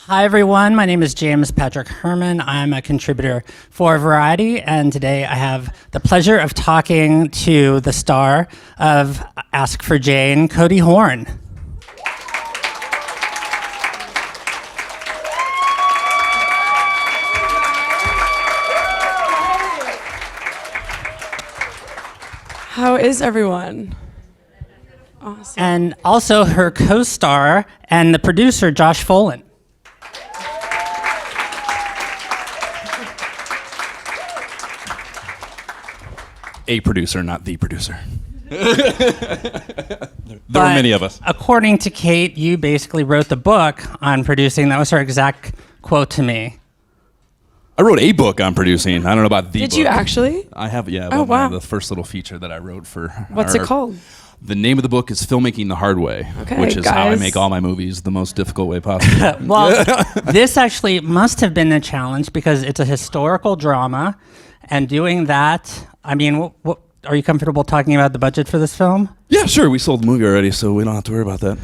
Hi everyone, my name is James Patrick Herman. I'm a contributor for Variety, and today I have the pleasure of talking to the star of Ask for Jane, Cody Horn. How is everyone? Awesome. And also her co-star and the producer, Josh Folan. A producer, not the producer. There are many of us. According to Cait, you basically wrote the book on producing. That was her exact quote to me. I wrote a book on producing. I don't know about the book. Did you actually? I have, yeah. Oh, wow. The first little feature that I wrote for. What's it called? The name of the book is Filmmaking the Hard Way, which is how I make all my movies the most difficult way possible. Well, this actually must have been a challenge because it's a historical drama, and doing that, I mean, what are you comfortable talking about the budget for this film? Yeah, sure. We sold the movie already, so we don't have to worry about that.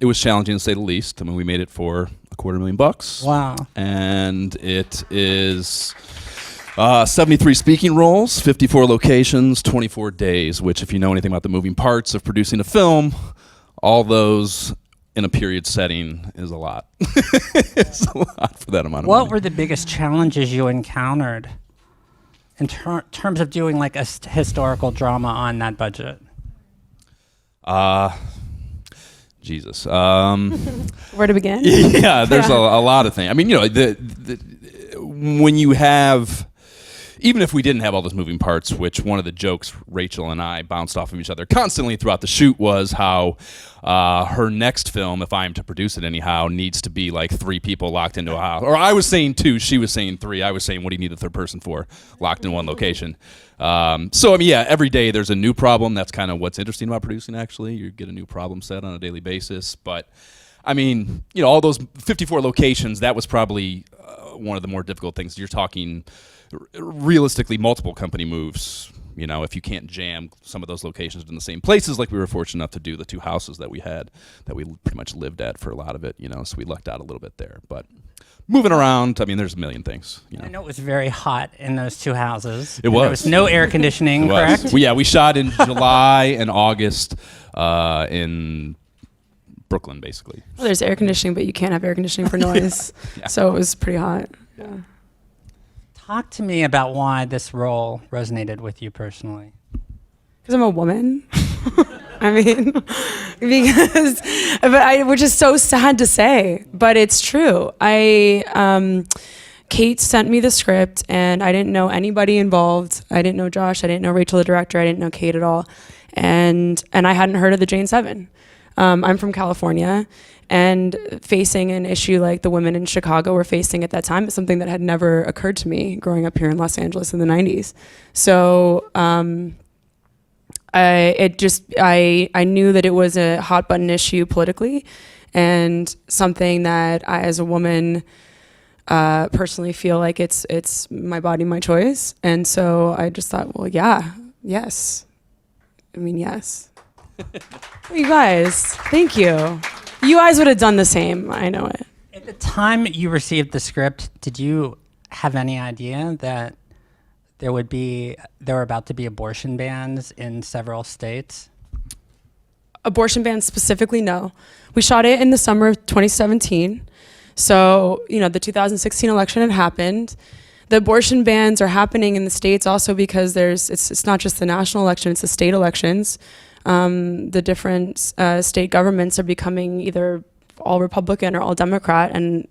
It was challenging to say the least. I mean, we made it for $250,000. Wow. And it is 73 speaking roles, 54 locations, 24 days, which if you know anything about the moving parts of producing a film, all those in a period setting is a lot. It's a lot for that amount of money. What were the biggest challenges you encountered in terms of doing like a historical drama on that budget? Jesus. Where to begin? Yeah, there's a lot of things. I mean, you know, when you have, even if we didn't have all those moving parts, which one of the jokes Rachel and I bounced off of each other constantly throughout the shoot was how her next film, if I am to produce it anyhow, needs to be like 3 people locked into a house. Or I was saying 2, she was saying 3. I was saying, what do you need a third person for? Locked in one location. So, I mean, yeah, every day there's a new problem. That's kind of what's interesting about producing, actually. You get a new problem set on a daily basis. But, I mean, you know, all those 54 locations, that was probably one of the more difficult things. You're talking realistically multiple company moves. You know, if you can't jam some of those locations in the same places, like we were fortunate enough to do the 2 houses that we had, that we pretty much lived at for a lot of it, you know, so we lucked out a little bit there. But moving around, I mean, there's a million things. You know. I know it was very hot in those 2 houses. It was. There was no air conditioning, correct? We shot in July and August in Brooklyn, basically. Well, there's air conditioning, but you can't have air conditioning for noise. Yeah. So it was pretty hot. Yeah. Talk to me about why this role resonated with you personally. Because I'm a woman. I mean, which is so sad to say, but it's true. Cait sent me the script, and I didn't know anybody involved. I didn't know Josh. I didn't know Rachel, the director. I didn't know Cait at all, and I hadn't heard of the Jane 7. I'm from California, and facing an issue like the women in Chicago were facing at that time is something that had never occurred to me growing up here in Los Angeles in the 90s. So I knew that it was a hot button issue politically, and something that I, as a woman, personally feel like it's my body, my choice. And so I just thought, well, yes. You guys, thank you. You guys would have done the same. I know it. At the time you received the script, did you have any idea that there were about to be abortion bans in several states? Abortion bans specifically, no. We shot it in the summer of 2017. So, you know, the 2016 election had happened. The abortion bans are happening in the states also because it's not just the national election, it's the state elections. The different state governments are becoming either all Republican or all Democrat, and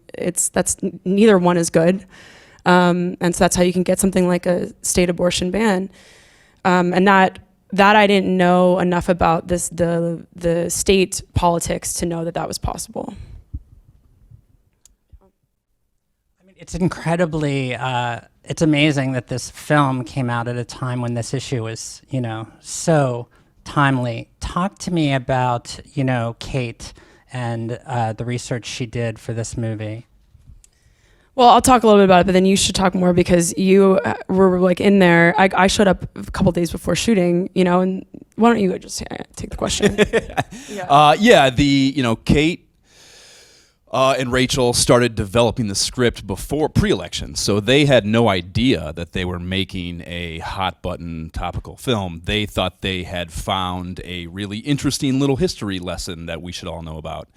that's neither one is good. And so that's how you can get something like a state abortion ban. And that I didn't know enough about the state politics to know that was possible. I mean, it's incredibly, it's amazing that this film came out at a time when this issue was, you know, so timely. Talk to me about, you know, Cait and the research she did for this movie. Well, I'll talk a little bit about it, but then you should talk more because you were like in there. I showed up a couple days before shooting, you know, and why don't you just take the question? Yeah, Cait and Rachel started developing the script before pre-election, so they had no idea that they were making a hot-button topical film. They thought they had found a really interesting little history lesson that we should all know about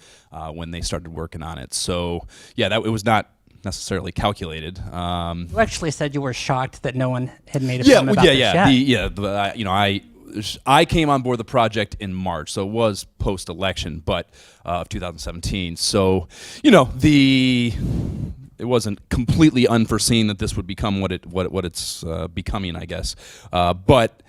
when they started working on it. So, yeah, it was not necessarily calculated. You actually said you were shocked that no one had made a film about this yet. I came on board the project in March, so it was post-election, but of 2017. So, it wasn't completely unforeseen that this would become what it's becoming, I guess. But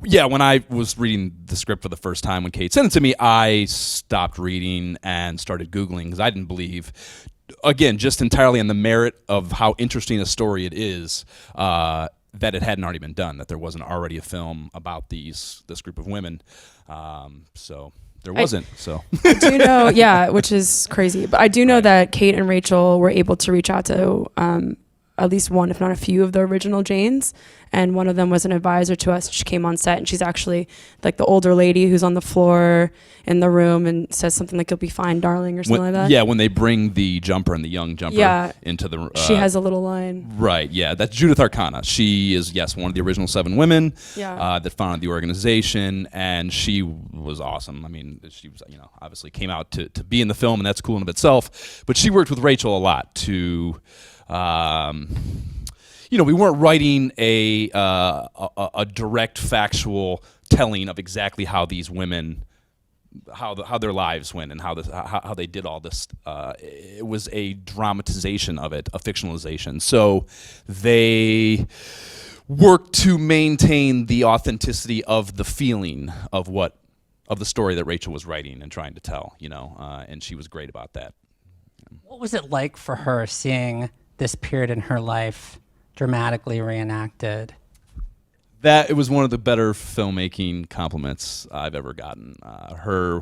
yeah, when I was reading the script for the first time, when Cait sent it to me, I stopped reading and started Googling because I didn't believe. Again, just entirely on the merit of how interesting a story it is. That it hadn't already been done, that there wasn't already a film about this group of women. So there wasn't. I do know, yeah, which is crazy. But I do know that Cait and Rachel were able to reach out to at least one, if not a few, of the original Janes. And one of them was an advisor to us. She came on set, and she's actually like the older lady who's on the floor in the room and says something like, "You'll be fine, darling," or something like that. Yeah, when they bring the jumper and the young jumper into the... she has a little line. Right, yeah. That's Judith Arcana. She is, yes, one of the original 7 women that founded the organization, and she was awesome. I mean, she was, obviously came out to be in the film, and that's cool in of itself. But she worked with Rachel a lot to... we weren't writing a direct factual telling of exactly how these women, how their lives went and how they did all this. It was a dramatization of it, a fictionalization. So they worked to maintain the authenticity of the feeling of the story that Rachel was writing and trying to tell. And she was great about that. What was it like for her seeing this period in her life dramatically reenacted? That it was one of the better filmmaking compliments I've ever gotten.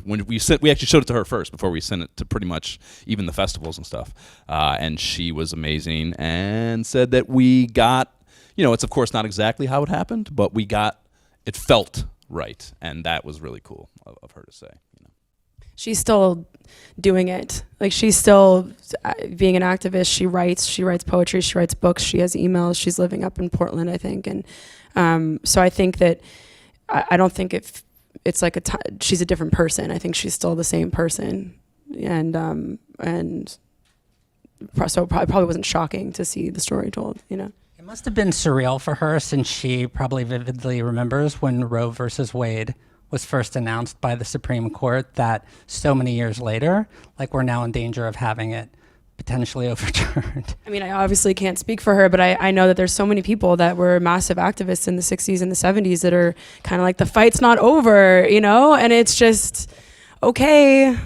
When we actually showed it to her first before we sent it to pretty much even the festivals and stuff, and she was amazing and said that we got, it's of course not exactly how it happened, but it felt right, and that was really cool of her to say. She's still doing it. Like, she's still being an activist. She writes poetry, she writes books, she has emails. She's living up in Portland, I think. And so I think that I don't think it's like she's a different person. I think she's still the same person. And so it probably wasn't shocking to see the story told, It must have been surreal for her, since she probably vividly remembers when Roe versus Wade was first announced by the Supreme Court, that so many years later, like, we're now in danger of having it potentially overturned. I mean, I obviously can't speak for her, but I know that there's so many people that were massive activists in the 60s and the 70s that are kind of like, the fight's not over, and it's just, okay.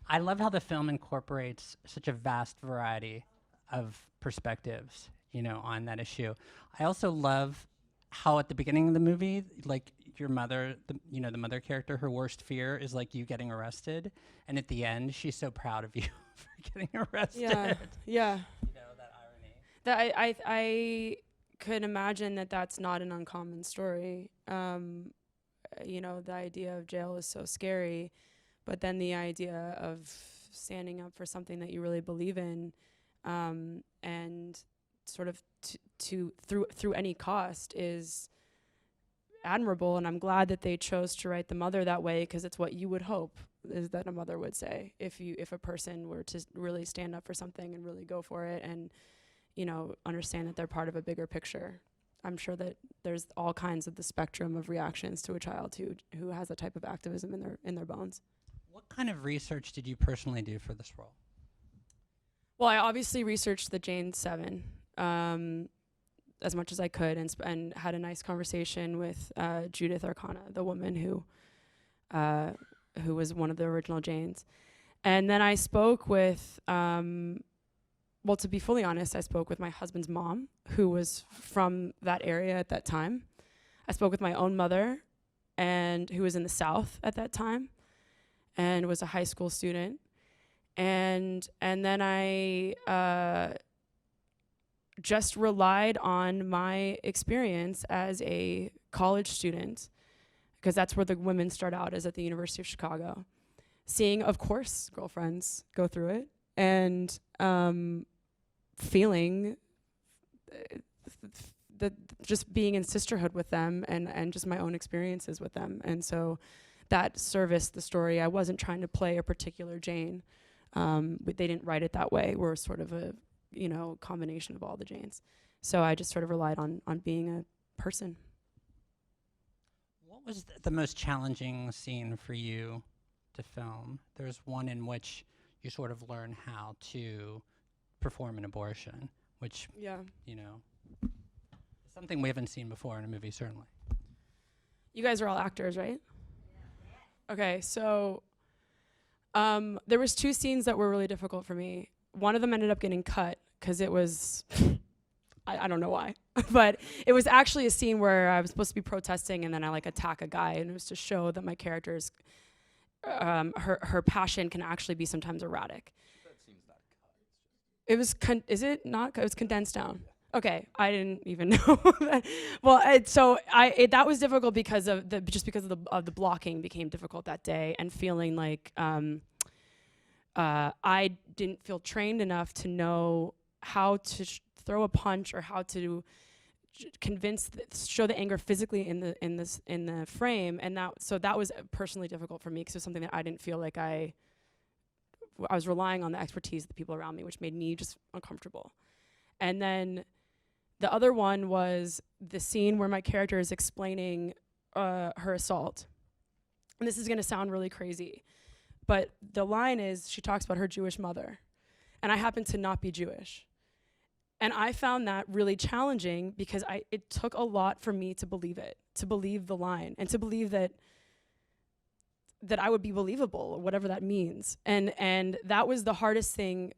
I love how the film incorporates such a vast variety of perspectives, on that issue. I also love how at the beginning of the movie, like, your mother, the mother character, her worst fear is like you getting arrested, and at the end, she's so proud of you for getting arrested. Yeah. That irony. That I could imagine that that's not an uncommon story. The idea of jail is so scary, but then the idea of standing up for something that you really believe in, and sort of through any cost is admirable. And I'm glad that they chose to write the mother that way, because it's what you would hope is that a mother would say if a person were to really stand up for something and really go for it, and understand that they're part of a bigger picture. I'm sure that there's all kinds of the spectrum of reactions to a child who has that type of activism in their bones. What kind of research did you personally do for this role? Well, I obviously researched the Jane 7 as much as I could, and had a nice conversation with Judith Arcana, the woman who was one of the original Janes. And then I spoke with, to be fully honest, I spoke with my husband's mom, who was from that area at that time. I spoke with my own mother, and who was in the South at that time, and was a high school student. And then I just relied on my experience as a college student, because that's where the women start out, is at the University of Chicago. Seeing, of course, girlfriends go through it, and feeling the just being in sisterhood with them and just my own experiences with them. And so that serviced the story. I wasn't trying to play a particular Jane, but they didn't write it that way. We're sort of a, combination of all the Janes. So I just sort of relied on being a person. What was the most challenging scene for you to film? There's one in which you sort of learn how to perform an abortion, which, is something we haven't seen before in a movie, certainly. You guys are all actors, right? Okay, so there was 2 scenes that were really difficult for me. One of them ended up getting cut because it was, I don't know why, but it was actually a scene where I was supposed to be protesting and then I attack a guy, and it was to show that my character's, her passion can actually be sometimes erratic. That scene's not cut. It was, is it not? It was condensed down. Okay, I didn't even know that. Well, that was difficult because of the blocking became difficult that day, and feeling like I didn't feel trained enough to know how to throw a punch or how to show the anger physically in the frame, and that was personally difficult for me because it was something that I didn't feel like I was relying on the expertise of the people around me, which made me just uncomfortable. And then the other one was the scene where my character is explaining her assault. And this is going to sound really crazy, but the line is, she talks about her Jewish mother, and I happen to not be Jewish. And I found that really challenging because it took a lot for me to believe it, to believe the line, and to believe that I would be believable, whatever that means. And that was the hardest thing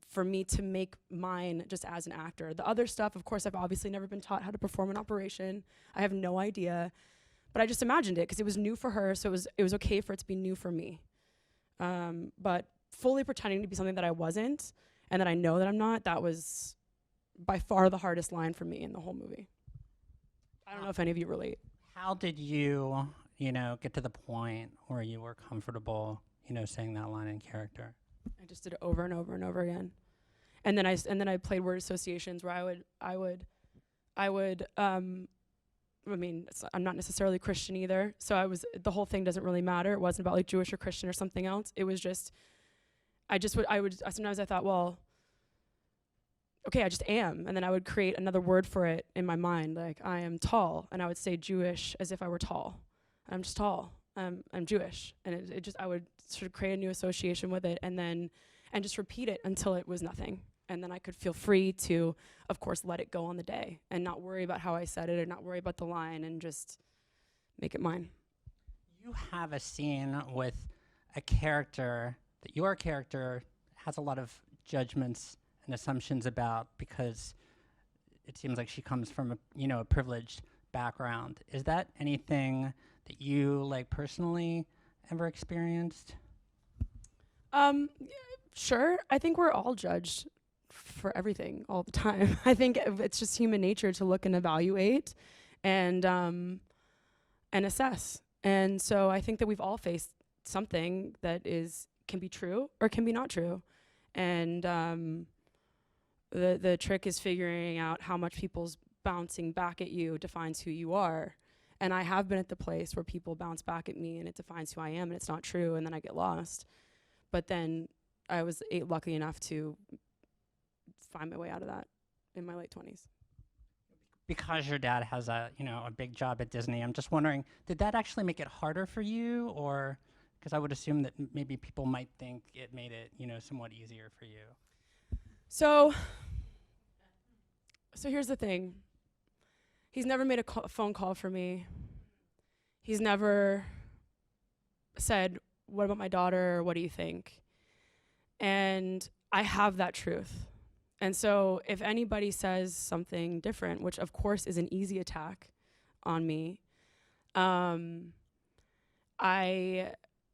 for me to make mine just as an actor. The other stuff, of course, I've obviously never been taught how to perform an operation. I have no idea, but I just imagined it because it was new for her, so it was okay for it to be new for me. But fully pretending to be something that I wasn't, and that I know that I'm not, that was by far the hardest line for me in the whole movie. I don't know if any of you relate. How did you, get to the point where you were comfortable, saying that line in character? I just did it over and over and over again. And then I played word associations where I would I'm not necessarily Christian either, so the whole thing doesn't really matter. It wasn't about Jewish or Christian or something else. It was just sometimes I thought, well, okay, I just am. And then I would create another word for it in my mind, like I am tall, and I would say Jewish as if I were tall. I'm just tall. I'm Jewish. And I would sort of create a new association with it and just repeat it until it was nothing. And then I could feel free to, of course, let it go on the day and not worry about how I said it or not worry about the line and just make it mine. You have a scene with a character that your character has a lot of judgments and assumptions about because it seems like she comes from a privileged background. Is that anything that you personally ever experienced? Sure. I think we're all judged for everything all the time. I think it's just human nature to look and evaluate and assess. And so I think that we've all faced something that can be true or can be not true. And the trick is figuring out how much people's bouncing back at you defines who you are. And I have been at the place where people bounce back at me and it defines who I am and it's not true, and then I get lost. But then I was lucky enough to find my way out of that in my late 20s. Because your dad has a big job at Disney, I'm just wondering, did that actually make it harder for you, or because I would assume that maybe people might think it made it, somewhat easier for you? So here's the thing. He's never made a phone call for me. He's never said, "What about my daughter?" or "What do you think?" And I have that truth. And so if anybody says something different, which of course is an easy attack on me, I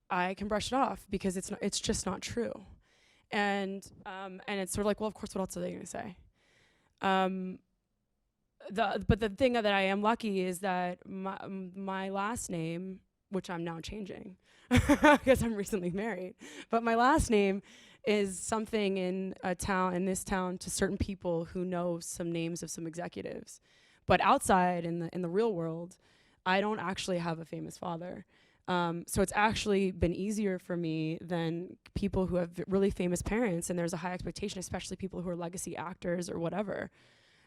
can brush it off because it's just not true. And it's sort of like, well, of course, what else are they going to say? But the thing that I am lucky is that my last name, which I'm now changing because I'm recently married, but my last name is something in this town, to certain people who know some names of some executives. But outside in the real world, I don't actually have a famous father. So it's actually been easier for me than people who have really famous parents, and there's a high expectation, especially people who are legacy actors or whatever.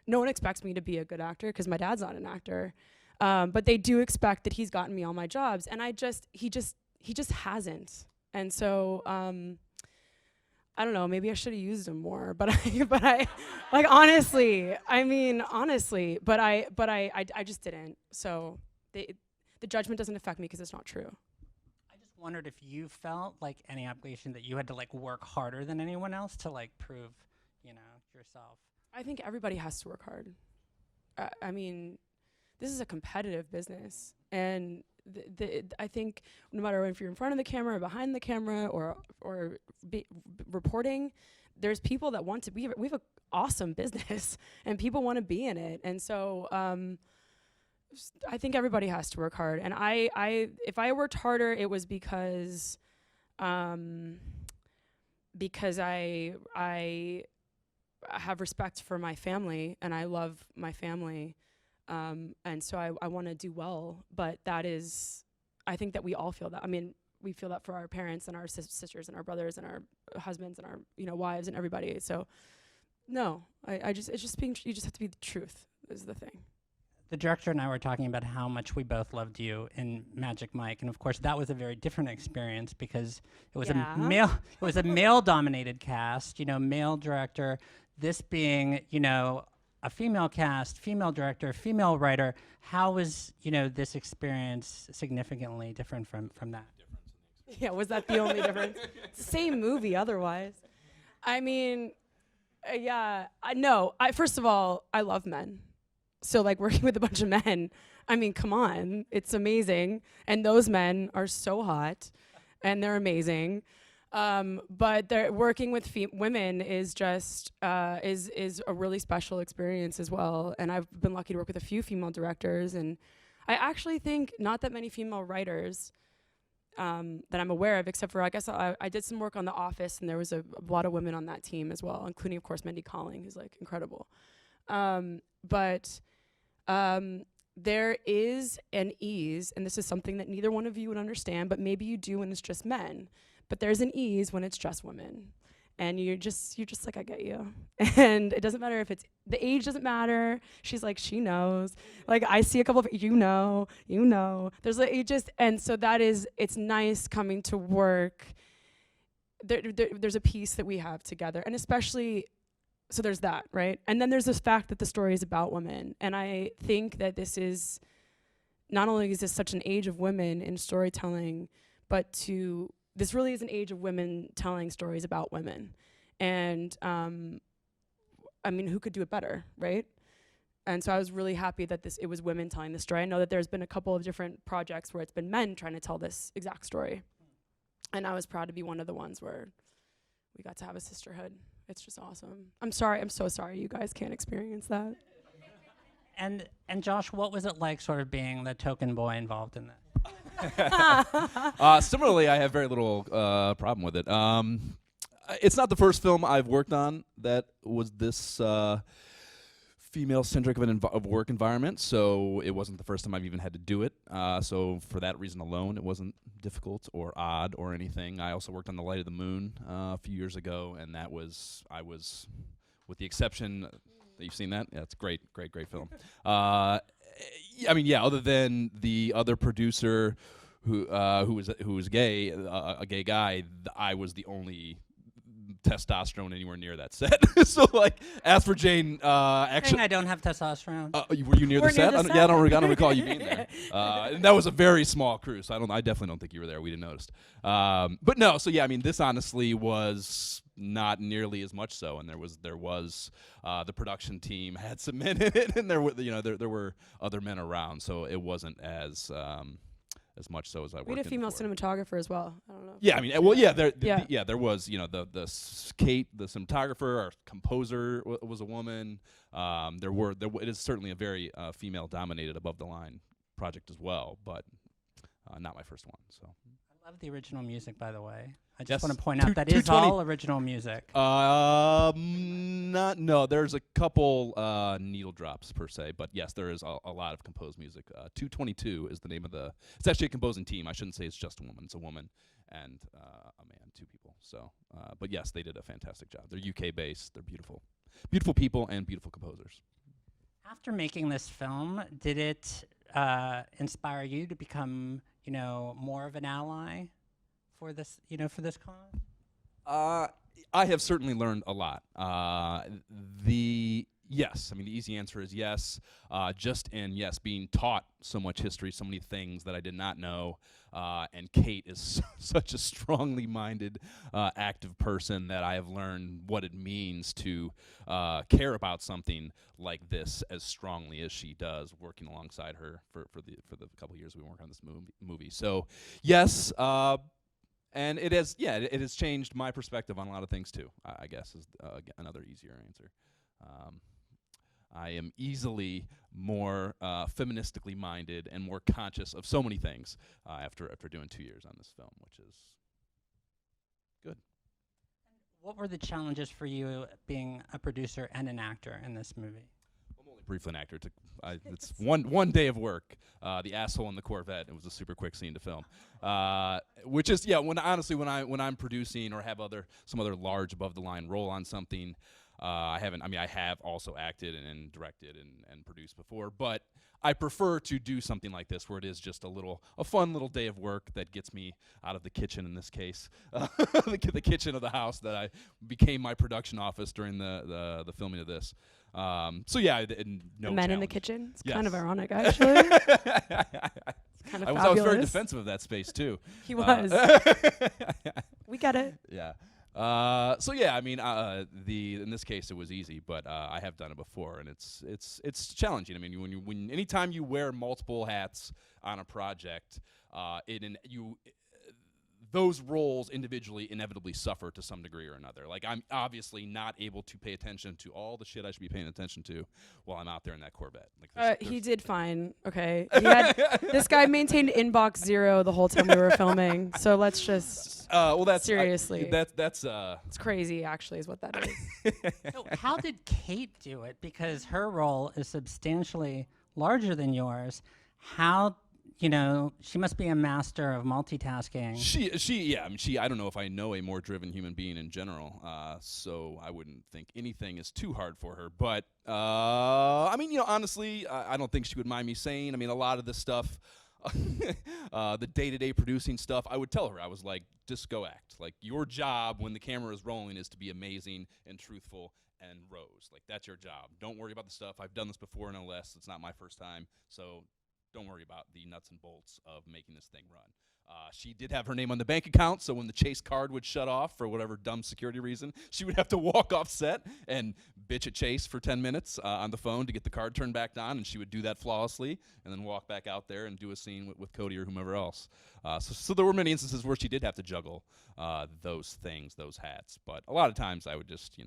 No one expects me to be a good actor because my dad's not an actor. But they do expect that he's gotten me all my jobs, and he just hasn't. And so, I don't know, maybe I should have used him more, but I, like, honestly, but I just didn't. So the judgment doesn't affect me because it's not true. I just wondered if you felt like any obligation that you had to like work harder than anyone else to like prove, yourself. I think everybody has to work hard. I mean, this is a competitive business, and I think no matter if you're in front of the camera or behind the camera or reporting, there's people that want to be. We have an awesome business, and people want to be in it. And so I think everybody has to work hard. And if I worked harder, it was because I have respect for my family, and I love my family. And so I want to do well, but I think that we all feel that. I mean, we feel that for our parents and our sisters and our brothers and our husbands and our, wives and everybody. So no, you just have to be the truth is the thing. The director and I were talking about how much we both loved you in Magic Mike, and of course that was a very different experience because it was a male-dominated cast, male director. This being, a female cast, female director, female writer. How was, this experience significantly different from that? Yeah, was that the only difference? It's the same movie otherwise. I mean, first of all, I love men. So like working with a bunch of men, I mean, come on, it's amazing. And those men are so hot and they're amazing. But working with women is just is a really special experience as well. And I've been lucky to work with a few female directors, and I actually think not that many female writers that I'm aware of, except for I guess I did some work on The Office, and there was a lot of women on that team as well, including of course Mindy Kaling, who's like incredible. But there is an ease, and this is something that neither one of you would understand, but maybe you do when it's just men. But there's an ease when it's just women. And you're just like, I get you. And it doesn't matter if the age doesn't matter. She's like, she knows. Like, I see a couple of, you know. There's like, and so it's nice coming to work. There's a piece that we have together. And especially, so there's that, right? And then there's this fact that the story is about women. And I think that not only is this such an age of women in storytelling, but this really is an age of women telling stories about women. And I mean, who could do it better, right? And so I was really happy that it was women telling the story. I know that there's been a couple of different projects where it's been men trying to tell this exact story. And I was proud to be one of the ones where we got to have a sisterhood. It's just awesome. I'm so sorry you guys can't experience that. And Josh, what was it like sort of being the token boy involved in that? Similarly, I have very little problem with it. It's not the first film I've worked on that was this female-centric of work environment, so it wasn't the first time I've even had to do it. So for that reason alone, it wasn't difficult or odd or anything. I also worked on The Light of the Moon a few years ago, and I was, with the exception, you've seen that? Yeah, it's a great film. I mean, yeah. Other than the other producer, who was gay, a gay guy, I was the only testosterone anywhere near that set. So, like, as for Jane, actually, I don't have testosterone. Were you near the set? The set. Yeah, I don't recall you being there. And that was a very small crew, so I definitely don't think you were there. We didn't notice. But no, so yeah, I mean, this honestly was not nearly as much so, and there was the production team had some men in it, and there were other men around, so it wasn't as much so as I worked. We had a female cinematographer as well. I don't know. Yeah, I mean, well, yeah, there was, the Cait, the cinematographer, our composer was a woman. It is certainly a very female-dominated, above-the-line project as well, but not my first one. So. I I love the original music, by the way. I Yes. just want to point out that is 220 all original music. No. There's a couple needle drops per se, but yes, there is a lot of composed music. 222 is the name of the. It's actually a composing team. I shouldn't say it's just a woman. It's a woman and a man, 2 people. So, but yes, they did a fantastic job. They're UK based. They're beautiful, beautiful people and beautiful composers. After making this film, did it inspire you to become, more of an ally for this, for this cause? I have certainly learned a lot. Yes, I mean the easy answer is yes. Just in yes, being taught so much history, so many things that I did not know, and Cait is such a strongly minded, active person that I have learned what it means to care about something like this as strongly as she does, working alongside her for the couple years we worked on this movie. So yes. And it has changed my perspective on a lot of things too. I guess is another easier answer. I am easily more feministically minded and more conscious of so many things after doing 2 years on this film, which is good. What were the challenges for you being a producer and an actor in this movie? I'm only briefly an actor. It's one day of work. The asshole in the Corvette. It was a super quick scene to film, which is when I'm producing or have some other large above the line role on something. I have also acted and directed and produced before, but I prefer to do something like this where it is just a fun little day of work that gets me out of the kitchen in this case, the kitchen of the house that I became my production office during the filming of this. No the men in the kitchen. It's kind of Yes. I ironic, actually. Kind of was very fabulous. defensive of that space too. He was. We get it. Yeah. In this case it was easy, but I have done it before, and it's challenging. I mean, anytime you wear multiple hats on a project, those roles individually inevitably suffer to some degree or another. Like, I'm obviously not able to pay attention to all the shit I should be paying attention to while I'm out there in that Corvette. Like, He did fine. Okay. This guy maintained inbox 0 the whole time we were filming. So let's just. That's seriously. That's It's crazy, actually, is what that is. So how did Cait do it? Because her role is substantially larger than yours. How, she must be a master of multitasking. I don't know if I know a more driven human being in general, so I wouldn't think anything is too hard for her. But, honestly, I don't think she would mind me saying, a lot of this stuff, the day-to-day producing stuff, I would tell her, I was like, just go act. Like, your job when the camera is rolling is to be amazing and truthful and rose. Like, that's your job. Don't worry about the stuff. I've done this before, no less. It's not my first time, so don't worry about the nuts and bolts of making this thing run. She did have her name on the bank account, so when the Chase card would shut off for whatever dumb security reason, she would have to walk off set and bitch at Chase for 10 minutes on the phone to get the card turned back on, and she would do that flawlessly and then walk back out there and do a scene with Cody or whomever else. So there were many instances where she did have to juggle those things, those hats. But a lot of times I would just,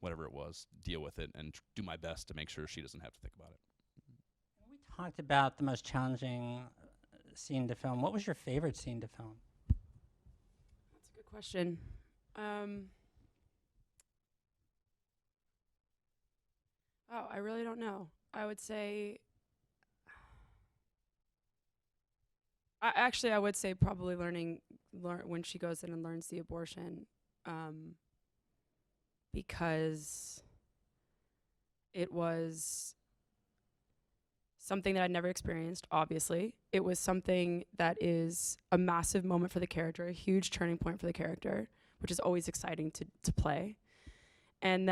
whatever it was, deal with it and do my best to make sure she doesn't have to think about it. We talked about the most challenging scene to film. What was your favorite scene to film? That's a good question. I really don't know. I would say, I would say probably learn when she goes in and learns the abortion, because it was something that I'd never experienced, obviously. It was something that is a massive moment for the character, a huge turning point for the character, which is always exciting to play. And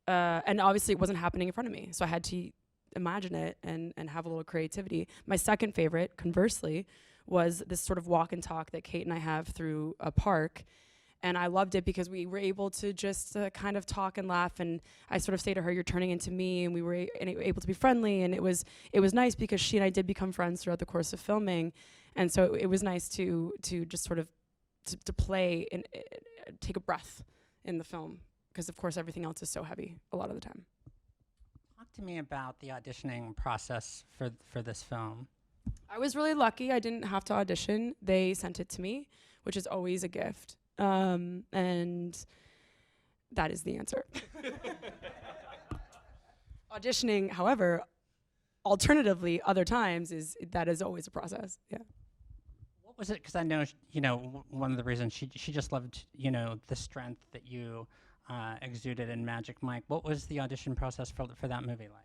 obviously it wasn't happening in front of me, so I had to imagine it and have a little creativity. My second favorite, conversely, was this sort of walk and talk that Cait and I have through a park. And I loved it because we were able to just kind of talk and laugh, and I sort of say to her, "You're turning into me," and we were able to be friendly, and it was nice because she and I did become friends throughout the course of filming, and so it was nice to just sort of to play and take a breath in the film, because of course everything else is so heavy a lot of the time. Talk to me about the auditioning process for this film. I was really lucky. I didn't have to audition. They sent it to me, which is always a gift. And that is the answer. Auditioning, however, alternatively, other times that is always a process. Yeah. What was it? Because I know, one of the reasons she just loved, the strength that you exuded in Magic Mike. What was the audition process for that movie like?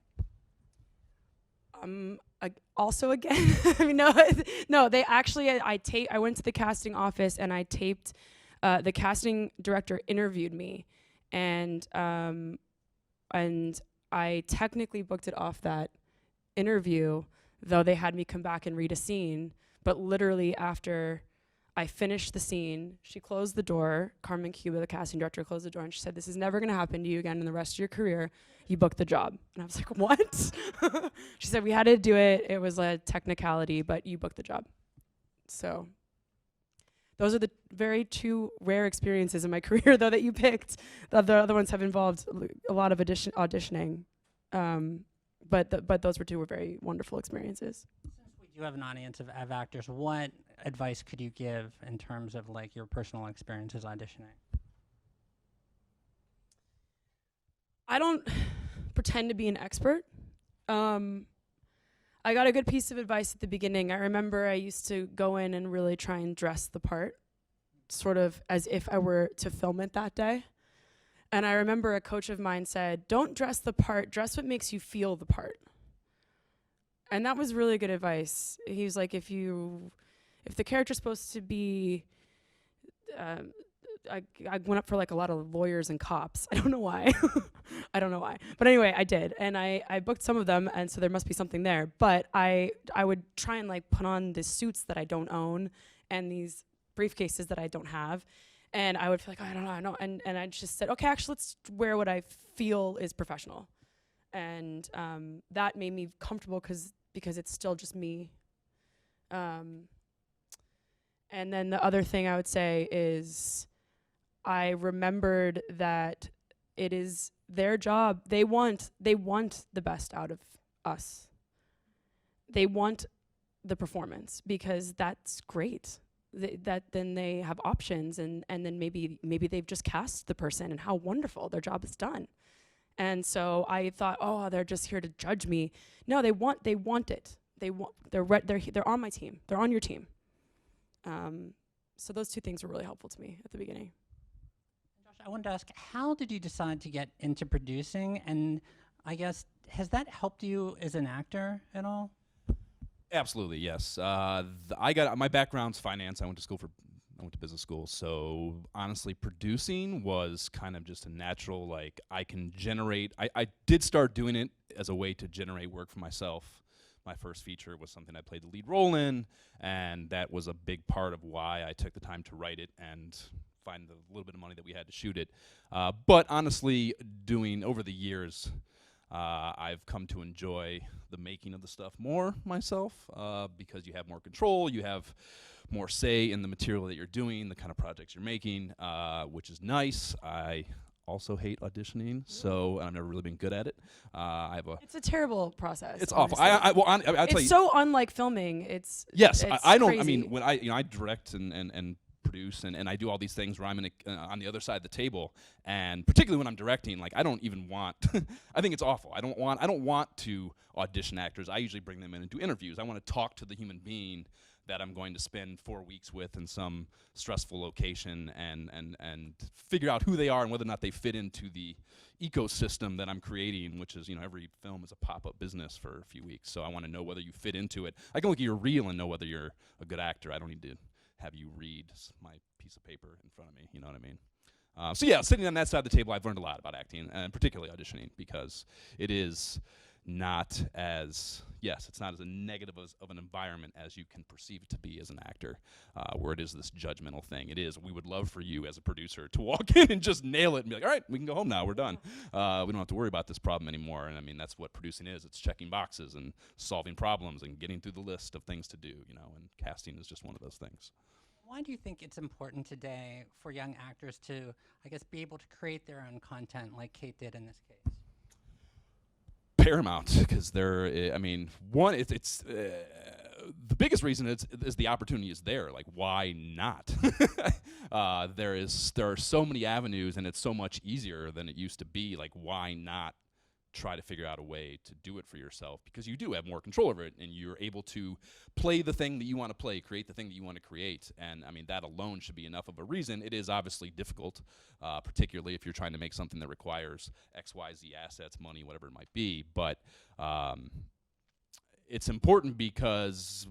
Also again, no, they actually, I went to the casting office and I taped, the casting director interviewed me, and I technically booked it off that interview, though they had me come back and read a scene. But literally after I finished the scene, she closed the door. Carmen Cuba, the casting director, closed the door, and she said, "This is never going to happen to you again in the rest of your career. You booked the job." And I was like, "What?" She said, "We had to do it. It was a technicality, but you booked the job." So those are the very two rare experiences in my career, though, that you picked. The other ones have involved a lot of auditioning. But those were very wonderful experiences. Since we do have an audience of actors, what advice could you give in terms of like your personal experiences auditioning? I don't pretend to be an expert. I got a good piece of advice at the beginning. I remember I used to go in and really try and dress the part, sort of as if I were to film it that day. And I remember a coach of mine said, "Don't dress the part, dress what makes you feel the part." And that was really good advice. He was like, if the character's supposed to be, I went up for like a lot of lawyers and cops. I don't know why. I don't know why. But anyway, I did. And I booked some of them, and so there must be something there. But I would try and like put on the suits that I don't own and these briefcases that I don't have. And I would feel like, oh, I don't know. And I just said, okay, actually, let's wear what I feel is professional. And that made me comfortable because it's still just me. And then the other thing I would say is I remembered that it is their job. They want the best out of us. They want the performance because that's great. That then they have options, and then maybe they've just cast the person, and how wonderful, their job is done. And so I thought, oh, they're just here to judge me. No, they want it. They're on my team. They're on your team. So those two things were really helpful to me at the beginning. Josh, I wanted to ask, how did you decide to get into producing? And I guess, has that helped you as an actor at all? Absolutely, yes. I got my background's finance. I went to business school. So honestly, producing was kind of just a natural, like I can generate. I did start doing it as a way to generate work for myself. My first feature was something I played the lead role in, and that was a big part of why I took the time to write it and find the little bit of money that we had to shoot it. But honestly, doing over the years, I've come to enjoy the making of the stuff more myself because you have more control, you have more say in the material that you're doing, the kind of projects you're making, which is nice. I also hate auditioning, so I've never really been good at it. It's a terrible process. It's awful. I'll tell you. It's so unlike filming. It's I don't. Crazy. I mean, when I direct and produce and I do all these things where I'm on the other side of the table, and particularly when I'm directing, like I don't even want. I think it's awful. I don't want to audition actors. I usually bring them in and do interviews. I want to talk to the human being that I'm going to spend 4 weeks with in some stressful location and figure out who they are and whether or not they fit into the ecosystem that I'm creating, which is, every film is a pop-up business for a few weeks. So I want to know whether you fit into it. I can look at your reel and know whether you're a good actor. I don't need to have you read my piece of paper in front of me, you know what I mean? So yeah, sitting on that side of the table, I've learned a lot about acting, and particularly auditioning, because it is not as, it's not as a negative of an environment as you can perceive it to be as an actor, where it is this judgmental thing. It is, we would love for you as a producer to walk in and just nail it and be like, all right, we can go home now, we're done. We don't have to worry about this problem anymore. And I mean, that's what producing is. It's checking boxes and solving problems and getting through the list of things to do, and casting is just one of those things. Why do you think it's important today for young actors to, I guess, be able to create their own content like Cait did in this case? Paramount, because they're, one, it's the biggest reason is the opportunity is there. Like, why not? There are so many avenues, and it's so much easier than it used to be. Like, why not try to figure out a way to do it for yourself? Because you do have more control over it, and you're able to play the thing that you want to play, create the thing that you want to create. And I mean, that alone should be enough of a reason. It is obviously difficult, particularly if you're trying to make something that requires X, Y, Z assets, money, whatever it might be. But it's important because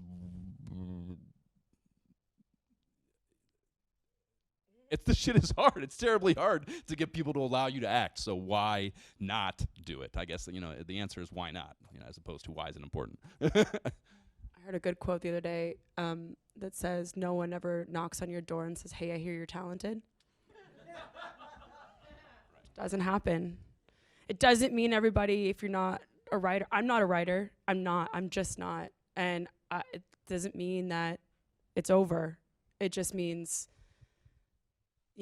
the shit is hard. It's terribly hard to get people to allow you to act. So why not do it? I guess, the answer is why not, as opposed to why is it important. I heard a good quote the other day that says, no one ever knocks on your door and says, hey, I hear you're talented. It doesn't happen. It doesn't mean everybody, if you're not a writer, I'm not a writer. I'm just not. And it doesn't mean that it's over. It just means,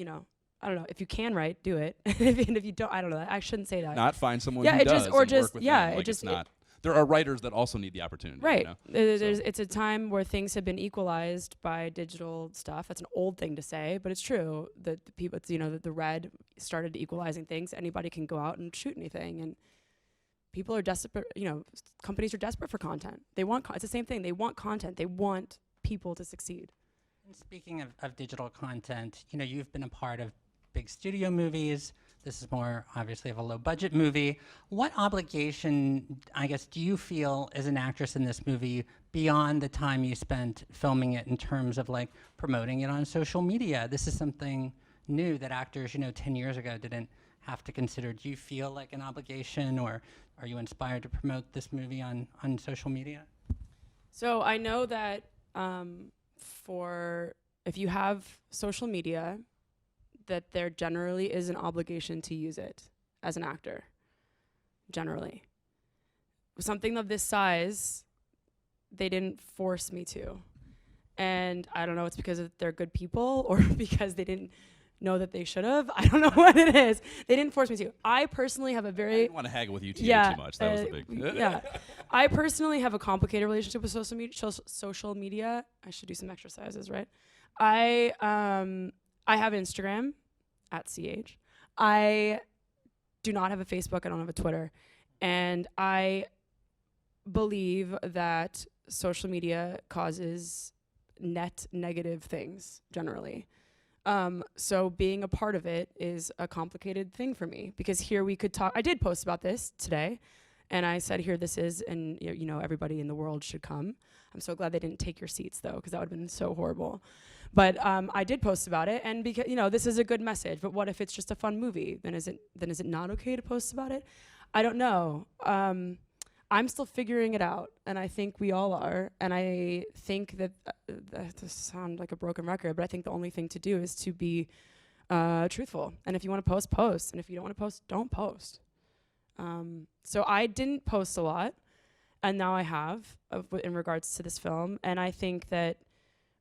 I don't know. If you can write, do it. And if you don't, I don't know. I shouldn't say that. Not find someone yeah, who it does just, or and just, work with yeah, them. Like, it just, it's not. There are writers that also need the opportunity. Right. So. It's a time where things have been equalized by digital stuff. That's an old thing to say, but it's true that the people, the red started equalizing things. Anybody can go out and shoot anything, and people are desperate. Companies are desperate for content. They want. It's the same thing. They want content. They want people to succeed. And speaking of digital content, you've been a part of big studio movies. This is more obviously of a low budget movie. What obligation, I guess, do you feel as an actress in this movie beyond the time you spent filming it in terms of like promoting it on social media? This is something new that actors, 10 years ago didn't have to consider. Do you feel like an obligation, or are you inspired to promote this movie on social media? So I know that if you have social media, that there generally is an obligation to use it as an actor, generally. Something of this size, they didn't force me to. And I don't know, it's because they're good people or because they didn't know that they should have. I don't know what it is. They didn't force me to. I personally have a very... I didn't want to haggle with you too much. That was the big... Yeah. I personally have a complicated relationship with social media. I should do some exercises, right? I have Instagram @CH. I do not have a Facebook. I don't have a Twitter. And I believe that social media causes net negative things generally. So being a part of it is a complicated thing for me, because here we could talk. I did post about this today, and I said, here this is, and everybody in the world should come. I'm so glad they didn't take your seats though, because that would have been so horrible. But I did post about it, and because this is a good message. But what if it's just a fun movie? Then is it not okay to post about it? I don't know. I'm still figuring it out, and I think we all are. And I think that to sound like a broken record, but I think the only thing to do is to be truthful. And if you want to post, post. And if you don't want to post, don't post. So I didn't post a lot, and now I have in regards to this film. And I think that,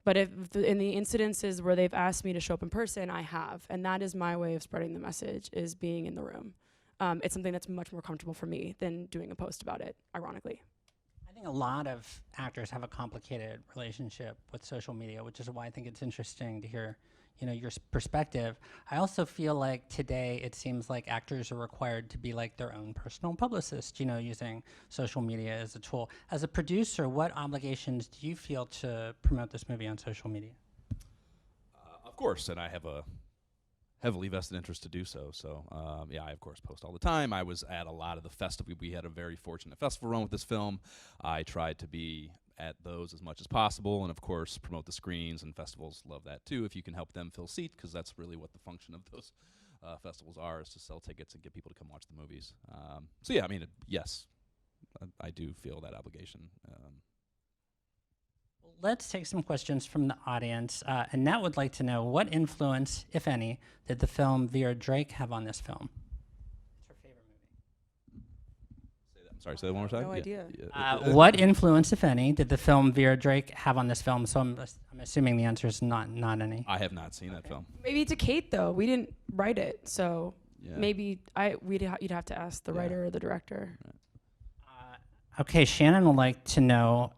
but in the incidences where they've asked me to show up in person, I have. And that is my way of spreading the message, is being in the room. It's something that's much more comfortable for me than doing a post about it, ironically. I think a lot of actors have a complicated relationship with social media, which is why I think it's interesting to hear, your perspective. I also feel like today it seems like actors are required to be like their own personal publicist, using social media as a tool. As a producer, what obligations do you feel to promote this movie on social media? Of course, and I have a heavily vested interest to do so. So, I, of course, post all the time. I was at a lot of the festival. We had a very fortunate festival run with this film. I tried to be at those as much as possible, and, of course, promote the screens, and festivals love that, too, if you can help them fill seats, because that's really what the function of those festivals are, is to sell tickets and get people to come watch the movies. Yes, I do feel that obligation. Let's take some questions from the audience. Annette would like to know, what influence, if any, did the film Vera Drake have on this film? It's her favorite movie. I'm sorry, say that one more time? No idea. What influence, if any, did the film Vera Drake have on this film? So I'm assuming the answer is not any. I have not seen that film. Maybe to Cait, though. We didn't write it, so Yeah. maybe you'd have to ask the writer or the director. Okay, Shannon would like to know,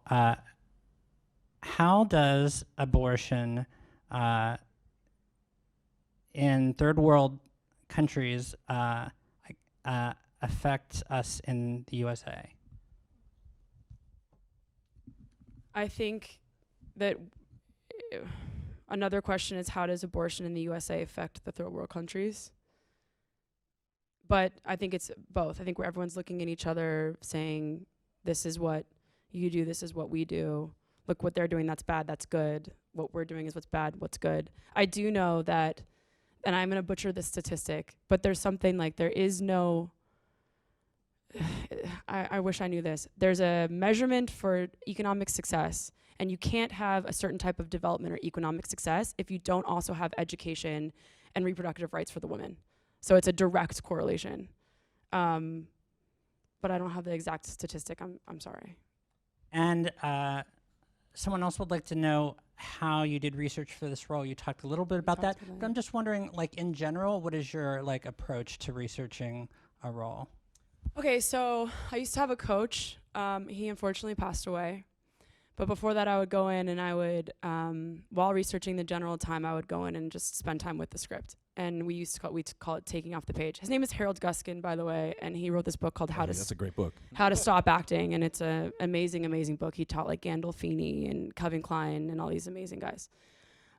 how does abortion in third world countries affect us in the USA? I think that another question is, how does abortion in the USA affect the third world countries? But I think it's both. I think where everyone's looking at each other saying, this is what you do, this is what we do. Look what they're doing, that's bad, that's good. What we're doing is what's bad, what's good. I do know that, and I'm gonna butcher this statistic, but there's something like there is no, I wish I knew this. There's a measurement for economic success, and you can't have a certain type of development or economic success if you don't also have education and reproductive rights for the women. So it's a direct correlation. But I don't have the exact statistic, I'm sorry. And someone else would like to know how you did research for this role. You talked a little bit about that, but I'm just wondering, like, in general, what is your like approach to researching a role? Okay, so I used to have a coach. He unfortunately passed away. But before that, I would go in and I would, while researching the general time, I would go in and just spend time with the script. And we call it taking off the page. His name is Harold Guskin, by the way, and he wrote this book called That's a great book. How to Stop Acting, and it's an amazing, amazing book. He taught like Gandolfini and Kevin Kline and all these amazing guys.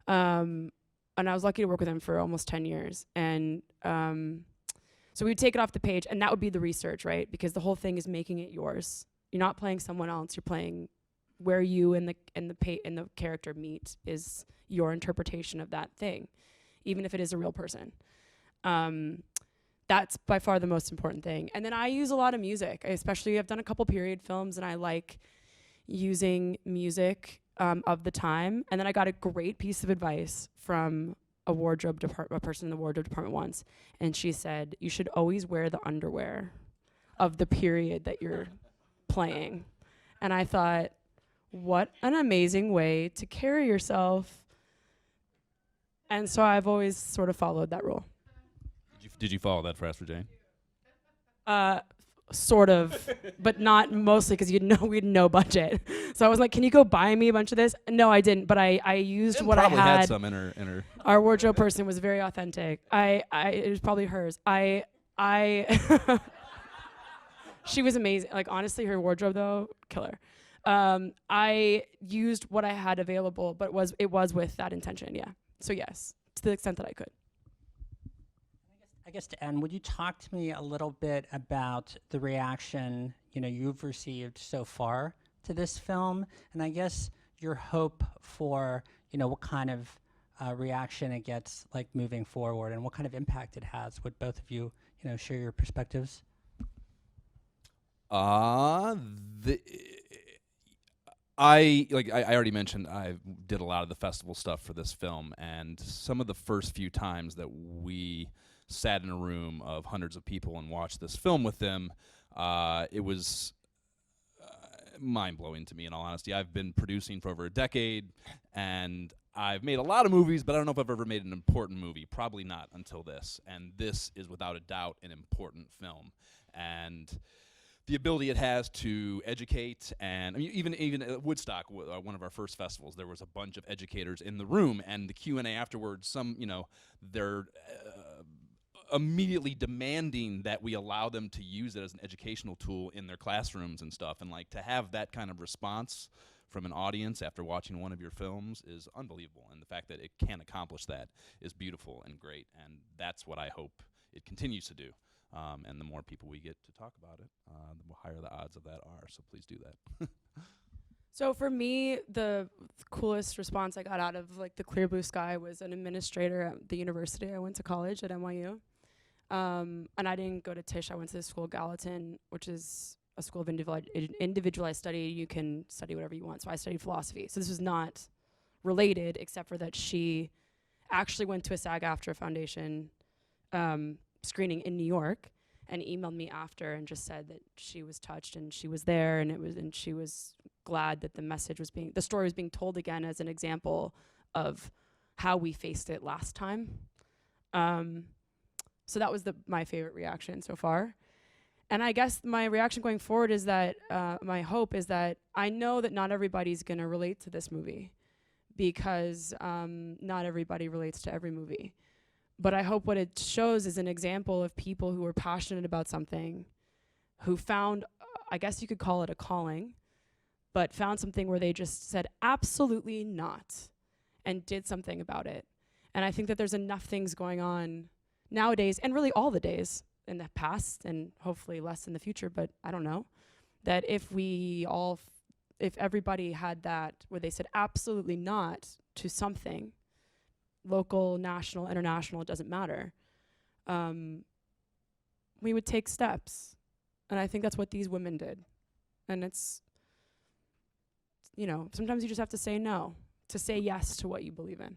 And I was lucky to work with him for almost 10 years. And so we'd take it off the page, and that would be the research, right? Because the whole thing is making it yours. You're not playing someone else. You're playing where you and the character meet is your interpretation of that thing, even if it is a real person. That's by far the most important thing. And then I use a lot of music. I've done a couple period films, and I like using music of the time. And then I got a great piece of advice from a person in the wardrobe department once, and she said, you should always wear the underwear of the period that you're playing. And I thought, what an amazing way to carry yourself. And so I've always sort of followed that rule. Did you follow that for Ask for Jane? Sort of, but not mostly because we had no budget. So I was like, can you go buy me a bunch of this? No, I didn't, but I used what I probably had. had some in her. Our wardrobe person was very authentic. It was probably hers. She was amazing. Like, honestly, her wardrobe though, killer. I used what I had available, but it was with that intention, yeah. So yes, to the extent that I could. I guess to end, would you talk to me a little bit about the reaction you've received so far to this film, and I guess your hope for what kind of reaction it gets like moving forward, and what kind of impact it has? Would both of you share your perspectives? I already mentioned, I did a lot of the festival stuff for this film, and some of the first few times that we sat in a room of hundreds of people and watched this film with them, it was mind-blowing to me, in all honesty. I've been producing for over a decade, and I've made a lot of movies, but I don't know if I've ever made an important movie. Probably not until this, and this is without a doubt an important film. And the ability it has to educate, and I mean, even at Woodstock, one of our first festivals, there was a bunch of educators in the room, and the Q&A afterwards, they're immediately demanding that we allow them to use it as an educational tool in their classrooms and stuff, and like to have that kind of response from an audience after watching one of your films is unbelievable, and the fact that it can accomplish that is beautiful and great, and that's what I hope it continues to do. And the more people we get to talk about it, the higher the odds of that are. So please do that. So for me, the coolest response I got out of like the clear blue sky was an administrator at the university. I went to college at NYU. And I didn't go to Tisch. I went to the school Gallatin, which is a school of individualized study. You can study whatever you want. So I studied philosophy. So this was not related, except for that she actually went to a SAG-AFTRA Foundation screening in New York and emailed me after and just said that she was touched and she was there, and she was glad that the story was being told again as an example of how we faced it last time. So that was my favorite reaction so far. And I guess my reaction going forward is that, my hope is that I know that not everybody's gonna relate to this movie, because not everybody relates to every movie. But I hope what it shows is an example of people who are passionate about something, who found, I guess you could call it a calling, but found something where they just said absolutely not and did something about it. And I think that there's enough things going on nowadays, and really all the days in the past, and hopefully less in the future, but I don't know, that if if everybody had that where they said absolutely not to something, local, national, international, it doesn't matter, we would take steps. And I think that's what these women did. And it's, sometimes you just have to say no, to say yes to what you believe in.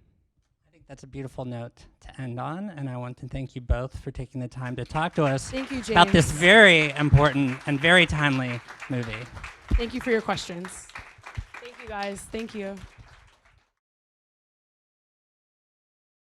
I think that's a beautiful note to end on, and I want to thank you both for taking the time to talk to us Thank you, James. about this very important and very timely movie. Thank you for your questions. Thank you, guys. Thank you.